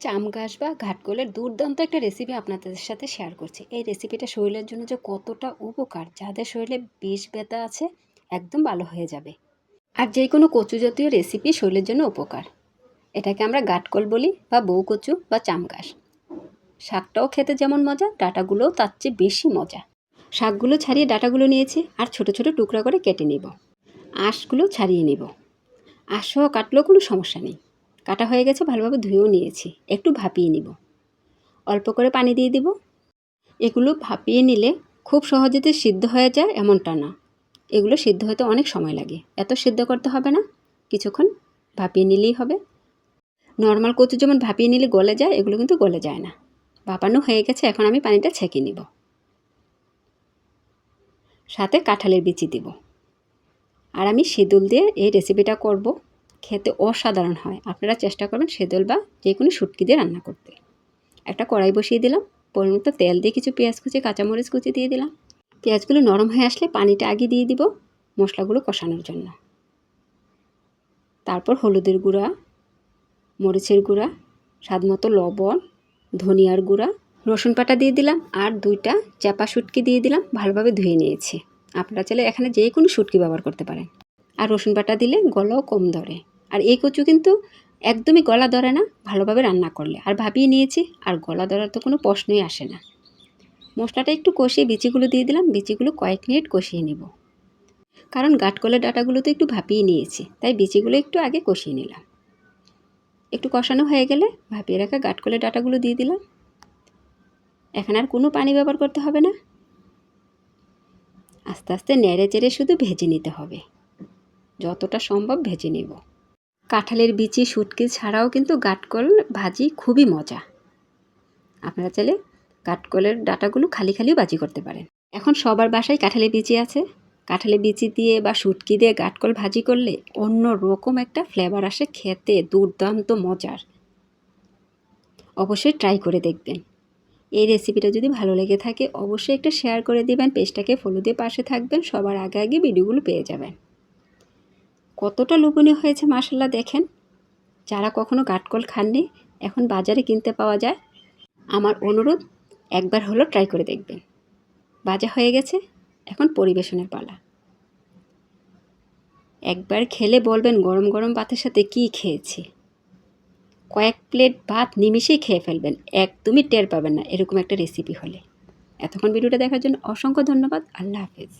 চাম গাছ বা ঘাটকোলের দুর্দান্ত একটা রেসিপি আপনাদের সাথে শেয়ার করছি। এই রেসিপিটা শরীরের জন্য যে কতটা উপকার, যাদের শরীরে বিষ ব্যথা আছে একদম ভালো হয়ে যাবে। আর যে কোনো কচু জাতীয় রেসিপি শরীরের জন্য উপকার। এটাকে আমরা ঘাটকোল বলি বা বউ কচু বা চাম গাছ। শাকটাও খেতে যেমন মজা, ডাঁটাগুলোও তার চেয়ে বেশি মজা। শাকগুলো ছাড়িয়ে ডাঁটাগুলো নিয়েছি আর ছোট ছোট টুকরা করে কেটে নেব। আঁশগুলো ছাড়িয়ে নেব। আঁশসহ কাটলেও কোনো সমস্যা নেই। কাটা হয়ে গেছে, ভালোভাবে ধুয়েও নিয়েছি। একটু ভাপিয়ে নিব। অল্প করে পানি দিয়ে দিব। এগুলো ভাপিয়ে নিলে খুব সহজেতে সিদ্ধ হয়ে যায় এমনটা না, এগুলো সিদ্ধ হতে অনেক সময় লাগে। এত সিদ্ধ করতে হবে না, কিছুক্ষণ ভাপিয়ে নিলেই হবে। নর্মাল কচু যেমন ভাপিয়ে নিলে গলে যায়, এগুলো কিন্তু গলে যায় না। ভাপানো হয়ে গেছে, এখন আমি পানিটা ছেঁকে নিব। সাথে কাঁঠালের বিচি দিব। আর আমি সেদুল দিয়ে এই রেসিপিটা করব, খেতে অসাধারণ হয়। আপনারা চেষ্টা করবেন সেদুল বা যে কোনো শুটকি দিয়ে রান্না করতে। একটা কড়াই বসিয়ে দিলাম, পরিমিত তেল দিয়ে কিছু পেঁয়াজ কুচি কাঁচামরিচ কুচি দিয়ে দিলাম। পেঁয়াজগুলো নরম হয়ে আসলে পানিটা আগে দিয়ে দিব মশলাগুলো কষানোর জন্য। তারপর হলুদের গুঁড়া, মরিচের গুঁড়া, স্বাদমতো লবণ, ধনিয়ার গুঁড়া, রসুন বাটা দিয়ে দিলাম আর 2টা চাপা শুটকি দিয়ে দিলাম। ভালোভাবে ধুয়ে নিয়েছি। আপনারা চাইলে এখানে যে কোনো শুটকি ব্যবহার করতে পারেন। আর রসুন বাটা দিলে গলাও কম ধরে। আর এই কচু কিন্তু একদমই গলা ধরে না ভালোভাবে রান্না করলে। আর ভাপিয়ে নিয়েছি, আর গলা ধরার তো কোনো প্রশ্নই আসে না। মশলাটা একটু কষিয়ে বিচিগুলো দিয়ে দিলাম। বিচিগুলো কয়েক মিনিট কষিয়ে নিব, কারণ ঘাটকলের ডাঁটাগুলো তো একটু ভাপিয়ে নিয়েছি, তাই বিচিগুলো একটু আগে কষিয়ে নিলাম। একটু কষানো হয়ে গেলে ভাপিয়ে রাখা ঘাটকলের ডাঁটাগুলো দিয়ে দিলাম। এখানে আর কোনো পানি ব্যবহার করতে হবে না। আস্তে আস্তে নেড়ে চেড়ে শুধু ভেজে নিতে হবে, যতটা সম্ভব ভেজে নেব। কাঁঠালের বিচি শুটকি ছাড়াও কিন্তু ঘাটকল ভাজি খুবই মজা। আপনারা চাইলে কাঠকলের ডাঁটাগুলো খালি খালিও ভাজি করতে পারেন। এখন সবার বাসায় কাঁঠালের বিচি আছে। কাঁঠালের বিচি দিয়ে বা শুটকি দিয়ে কাঠকল ভাজি করলে অন্য রকম একটা ফ্লেভার আসে, খেতে দুর্দান্ত মজার। অবশ্যই ট্রাই করে দেখবেন। এই রেসিপিটা যদি ভালো লেগে থাকে অবশ্যই একটা শেয়ার করে দিবেন, পেজটাকে ফলো দিয়ে পাশে থাকবেন, সবার আগে আগে ভিডিওগুলো পেয়ে যাবেন। কতটা লোভনীয় হয়েছে মাশাআল্লাহ, দেখেন। যারা কখনো কাঠকল খাননি, এখন বাজারে কিনতে পাওয়া যায়। আমার অনুরোধ, একবার হলো ট্রাই করে দেখবেন। ভাজা হয়ে গেছে, এখন পরিবেশনের পালা। একবার খেলে বলবেন গরম গরম ভাতের সাথে কী খেয়েছি। কয়েক প্লেট ভাত নিমিষেই খেয়ে ফেলবেন, একদমই টের পাবেন না এরকম একটা রেসিপি হলে। এতক্ষণ ভিডিওটা দেখার জন্য অসংখ্য ধন্যবাদ। আল্লাহ হাফেজ।